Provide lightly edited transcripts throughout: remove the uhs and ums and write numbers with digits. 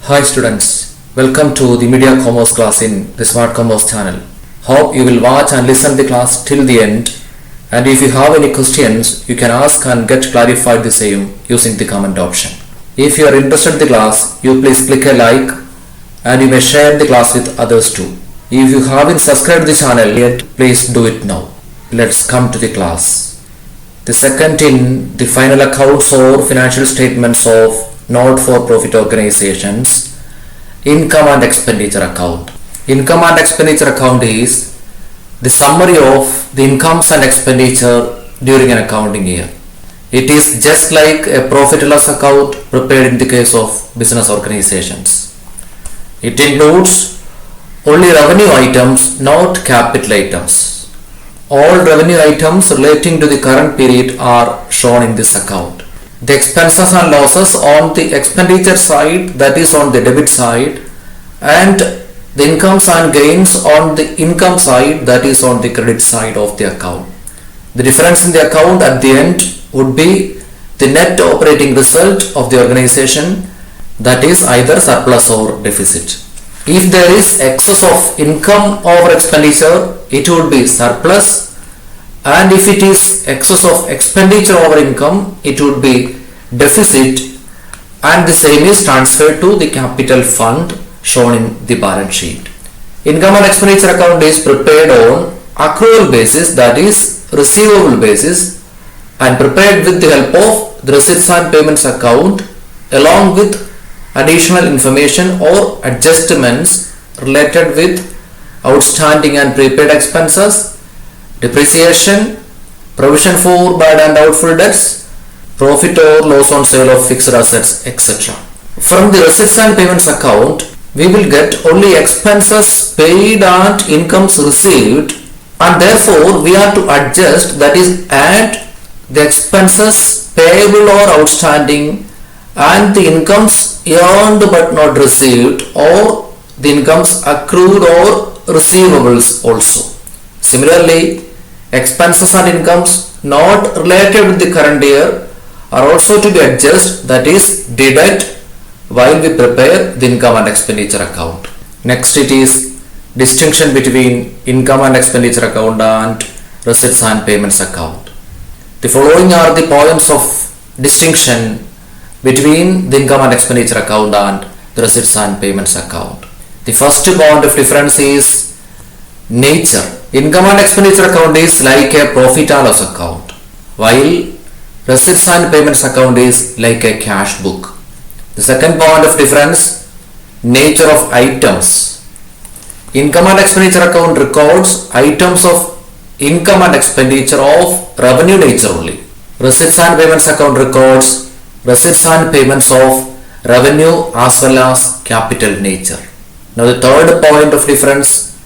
Hi students, welcome to the Media Commerce class in the Smart Commerce channel. Hope you will watch and listen the class till the end, and if you have any questions you can ask and get clarified the same using the comment option. If you are interested in the class, you please click a like and you may share the class with others too. If you haven't subscribed the channel yet, please do it now. Let's come to the class. The second in the final accounts or financial statements of not-for-profit organizations, income and expenditure account. Income and expenditure account is the summary of the incomes and expenditure during an accounting year. It is just like a profit and loss account prepared in the case of business organizations. It includes only revenue items, not capital items. All revenue items relating to the current period are shown in this account. The expenses and losses on the expenditure side, that is on the debit side, and the incomes and gains on the income side, that is on the credit side of the account. The difference in the account at the end would be the net operating result of the organization, that is either surplus or deficit. If there is excess of income over expenditure, it would be surplus, and if it is excess of expenditure over income, it would be deficit, and the same is transferred to the capital fund shown in the balance sheet. Income and expenditure account is prepared on accrual basis, that is receivable basis, and prepared with the help of the receipts and payments account along with additional information or adjustments related with outstanding and prepaid expenses, depreciation, provision for bad and doubtful debts, profit or loss on sale of fixed assets, etc. From the receipts and payments account, we will get only expenses paid and incomes received, and therefore we are to adjust, that is add the expenses payable or outstanding and the incomes earned but not received, or the incomes accrued or receivables also. Similarly, expenses and incomes not related with the current year are also to be adjusted, that is deduct, while we prepare the income and expenditure account. Next, it is distinction between income and expenditure account and receipts and payments account. The following are the points of distinction between the income and expenditure account and the receipts and payments account. The first point of difference is nature. Income and expenditure account is like a profit and loss account, while receipts and payments account is like a cash book. The second point of difference, nature of items. Income and expenditure account records items of income and expenditure of revenue nature only. Receipts and payments account records receipts and payments of revenue as well as capital nature. Now the third point of difference,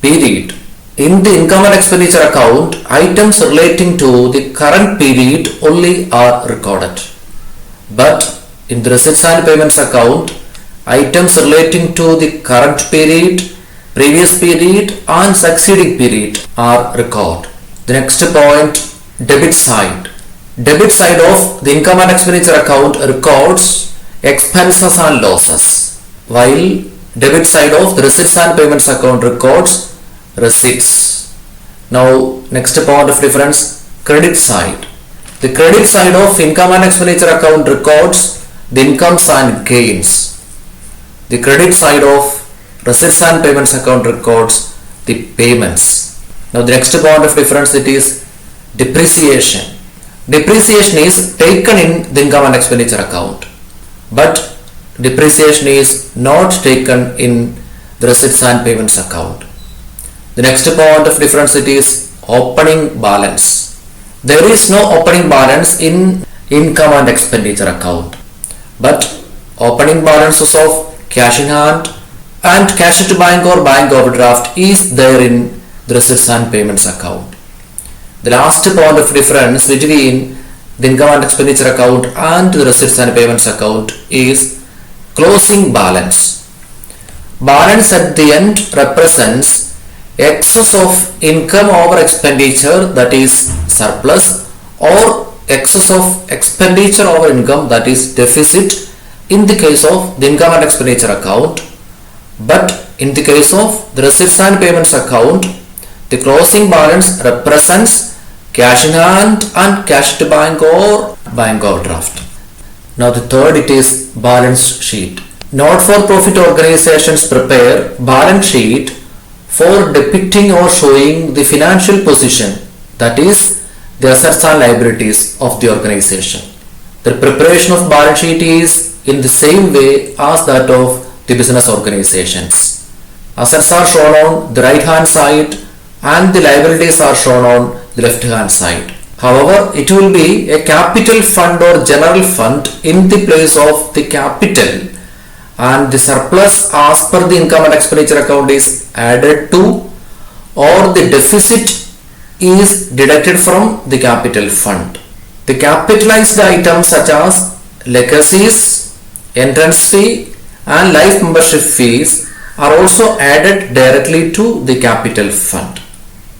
period. In the income and expenditure account, items relating to the current period only are recorded. But in the receipts and payments account, items relating to the current period, previous period and succeeding period are recorded. The next point, debit side. Debit side of the income and expenditure account records expenses and losses, while debit side of the receipts and payments account records receipts. Now next point of difference, credit side. The credit side of income and expenditure account records the incomes and gains. The credit side of receipts and payments account records the payments. Now the next point of difference, it is depreciation. Depreciation is taken in the income and expenditure account, but depreciation is not taken in the receipts and payments account. The next point of difference, it is opening balance. There is no opening balance in income and expenditure account, but opening balances of cash in hand and cash to bank or bank overdraft is there in the receipts and payments account. The last point of difference between the income and expenditure account and the receipts and payments account is closing balance. Balance at the end represents excess of income over expenditure, that is surplus, or excess of expenditure over income, that is deficit, in the case of the income and expenditure account, but in the case of the receipts and payments account, the closing balance represents cash in hand and cash to bank or bank overdraft. Now the third, it is balance sheet. Not-for-profit organizations prepare balance sheet for depicting or showing the financial position, that is the assets and liabilities of the organization. The preparation of balance sheet is in the same way as that of the business organizations. Assets are shown on the right hand side and the liabilities are shown on the left hand side. However, it will be a capital fund or general fund in the place of the capital, and the surplus as per the income and expenditure account is added to, or the deficit is deducted from the capital fund. The capitalized items such as legacies, entrance fee and life membership fees are also added directly to the capital fund.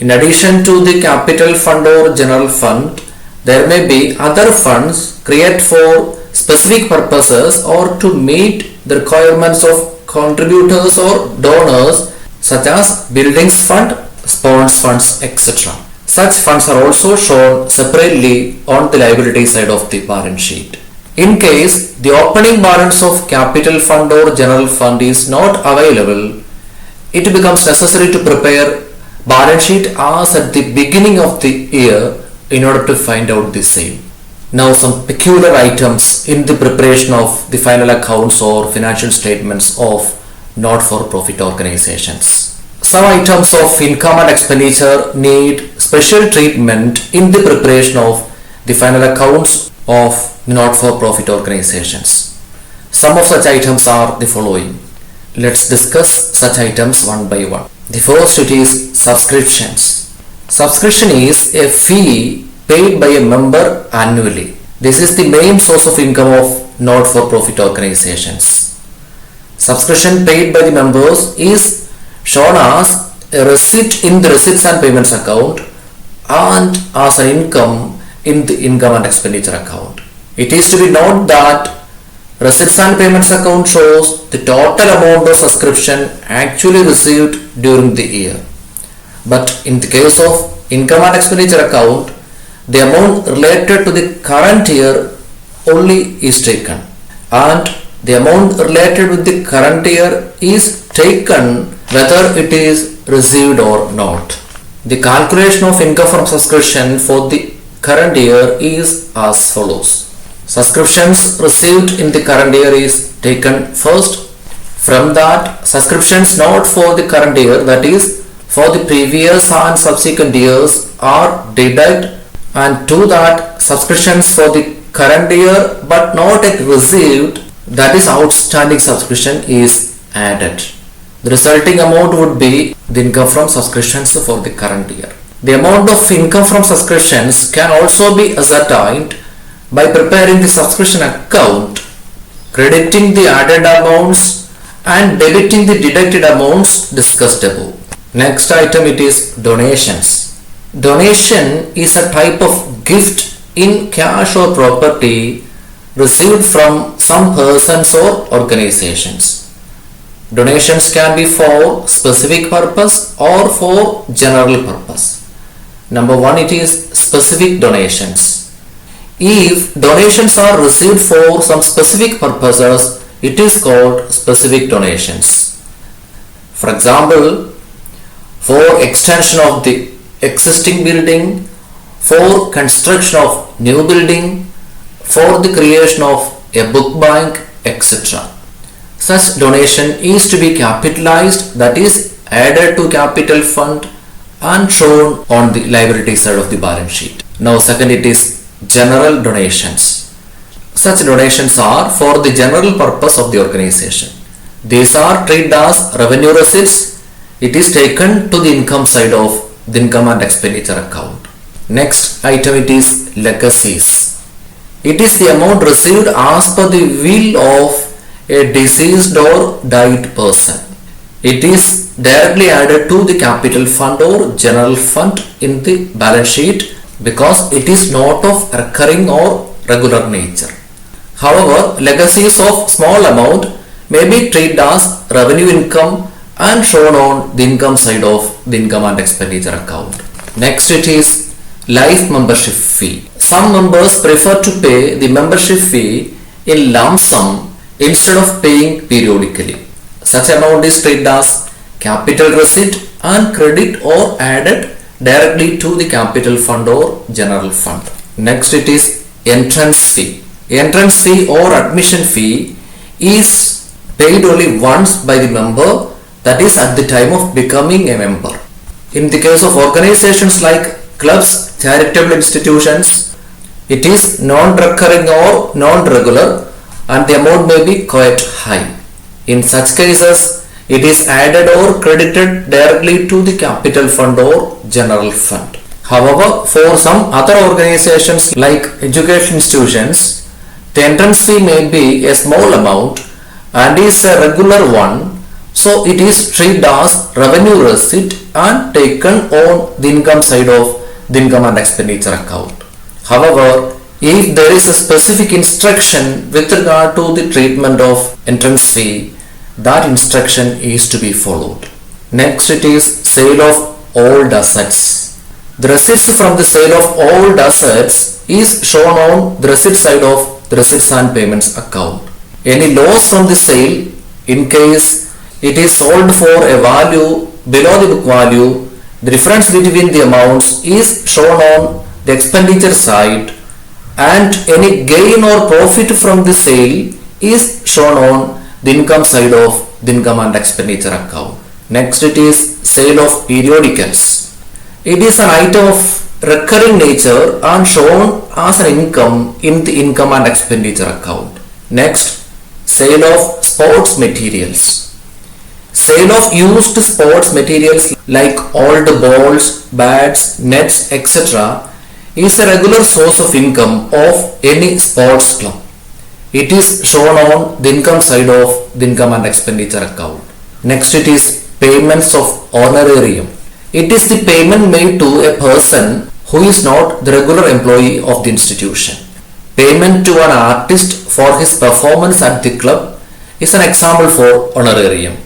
In addition to the capital fund or general fund, there may be other funds created for specific purposes or to meet the requirements of contributors or donors, such as buildings fund, sports funds, etc. Such funds are also shown separately on the liability side of the balance sheet. In case the opening balance of capital fund or general fund is not available, it becomes necessary to prepare balance sheet as at the beginning of the year in order to find out the same. Now some peculiar items in the preparation of the final accounts or financial statements of not-for-profit organizations. Some items of income and expenditure need special treatment in the preparation of the final accounts of not-for-profit organizations. Some of such items are the following. Let's discuss such items one by one. The first, it is subscriptions. Subscription is a fee paid by a member annually. This is the main source of income of not-for-profit organizations. Subscription paid by the members is shown as a receipt in the receipts and payments account and as an income in the income and expenditure account. It is to be noted that receipts and payments account shows the total amount of subscription actually received during the year. But in the case of income and expenditure account, the amount related to the current year only is taken, and the amount related with the current year is taken whether it is received or not. The calculation of income from subscription for the current year is as follows. Subscriptions received in the current year is taken first. From that, subscriptions not for the current year, that is for the previous and subsequent years, are deducted, and to that subscriptions for the current year but not yet received, that is outstanding subscription, is added. The resulting amount would be the income from subscriptions for the current year. The amount of income from subscriptions can also be ascertained by preparing the subscription account, crediting the added amounts and debiting the deducted amounts discussed above. Next item, it is donations. Donation is a type of gift in cash or property received from some persons or organizations. Donations can be for specific purpose or for general purpose. Number one, it is specific donations. If donations are received for some specific purposes, it is called specific donations. For example, for extension of the existing building, for construction of new building, for the creation of a book bank, etc. Such donation is to be capitalized, that is added to capital fund and shown on the liability side of the balance sheet. Now second, it is general donations. Such donations are for the general purpose of the organization. These are treated as revenue receipts. It is taken to the income side of the income and expenditure account. Next item, it is legacies. It is the amount received as per the will of a deceased or died person. It is directly added to the capital fund or general fund in the balance sheet because it is not of recurring or regular nature. However, legacies of small amount may be treated as revenue income and shown on the income side of the income and expenditure account. Next it is life membership fee. Some members prefer to pay the membership fee in lump sum instead of paying periodically. Such amount is treated as capital receipt and credit or added directly to the capital fund or general fund. Next it is entrance fee. Entrance fee or admission fee is paid only once by the member, that is at the time of becoming a member. In the case of organizations like clubs, charitable institutions, it is non-recurring or non-regular and the amount may be quite high. In such cases, it is added or credited directly to the capital fund or general fund. However, for some other organizations like education institutions, the entrance fee may be a small amount and is a regular one, so it is treated as revenue receipt and taken on the income side of the income and expenditure account. However, if there is a specific instruction with regard to the treatment of entrance fee, that instruction is to be followed. Next it is sale of old assets. The receipts from the sale of old assets is shown on the receipt side of the receipts and payments account. Any loss from the sale, in case it is sold for a value below the book value, the difference between the amounts is shown on the expenditure side, and any gain or profit from the sale is shown on the income side of the income and expenditure account. Next it is sale of periodicals. It is an item of recurring nature and shown as an income in the income and expenditure account. Next, sale of sports materials. Sale of used sports materials like old balls, bats, nets, etc. is a regular source of income of any sports club. It is shown on the income side of the income and expenditure account. Next it is payments of honorarium. It is the payment made to a person who is not the regular employee of the institution. Payment to an artist for his performance at the club is an example for honorarium.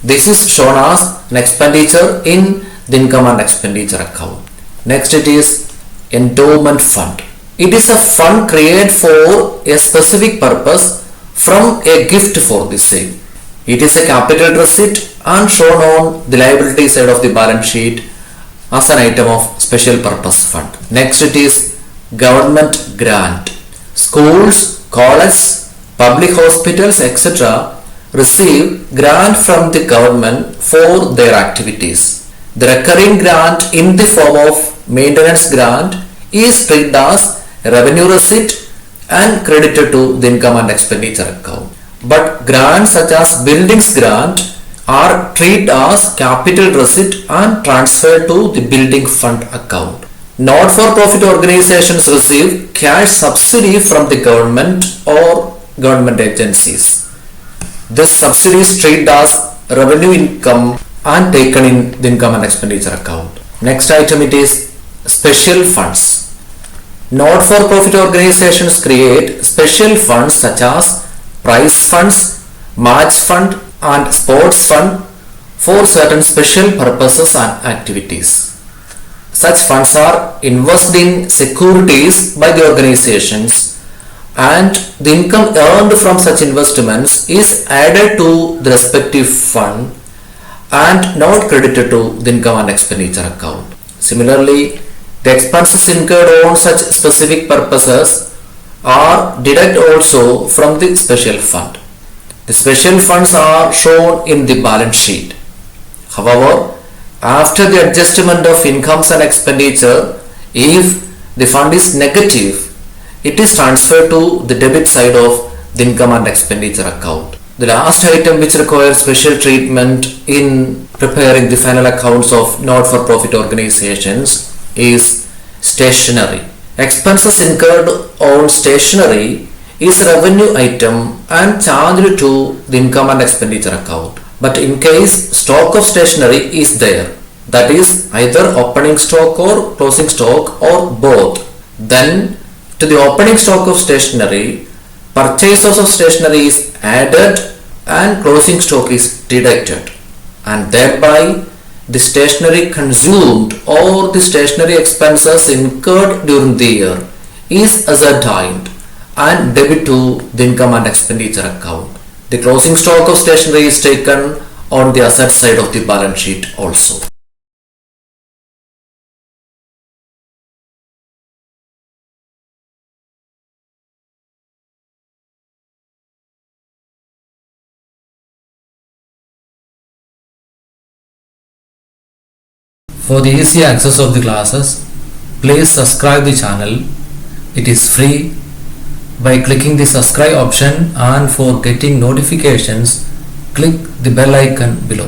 This is shown as an expenditure in the income and expenditure account. Next it is endowment fund. It is a fund created for a specific purpose from a gift for the same. It is a capital receipt and shown on the liability side of the balance sheet as an item of special purpose fund. Next it is government grant. Schools, colleges, public hospitals, etc. receive grant from the government for their activities. The recurring grant in the form of maintenance grant is treated as revenue receipt and credited to the income and expenditure account. But grants such as buildings grant are treated as capital receipt and transferred to the building fund account. Not-for-profit organizations receive cash subsidy from the government or government agencies. This subsidy is treated as revenue income and taken in the income and expenditure account. Next item it is special funds. Not-for-profit organizations create special funds such as prize funds, match fund and sports fund for certain special purposes and activities. Such funds are invested in securities by the organizations, and the income earned from such investments is added to the respective fund and not credited to the income and expenditure account. Similarly, the expenses incurred on such specific purposes are deducted also from the special fund. The special funds are shown in the balance sheet. However, after the adjustment of incomes and expenditure, if the fund is negative, it is transferred to the debit side of the income and expenditure account. The last item which requires special treatment in preparing the final accounts of not-for-profit organizations is stationery. Expenses incurred on stationery is a revenue item and charged to the income and expenditure account. But in case stock of stationery is there, that is either opening stock or closing stock or both, then to the opening stock of stationery Purchases of stationery is added and closing stock is deducted, and thereby the stationery consumed or the stationery expenses incurred during the year is ascertained and debit to the income and expenditure account. The closing stock of stationery is taken on the asset side of the balance sheet also. For the easy access of the classes, please subscribe the channel. It is free by clicking the subscribe option, and for getting notifications, click the bell icon below.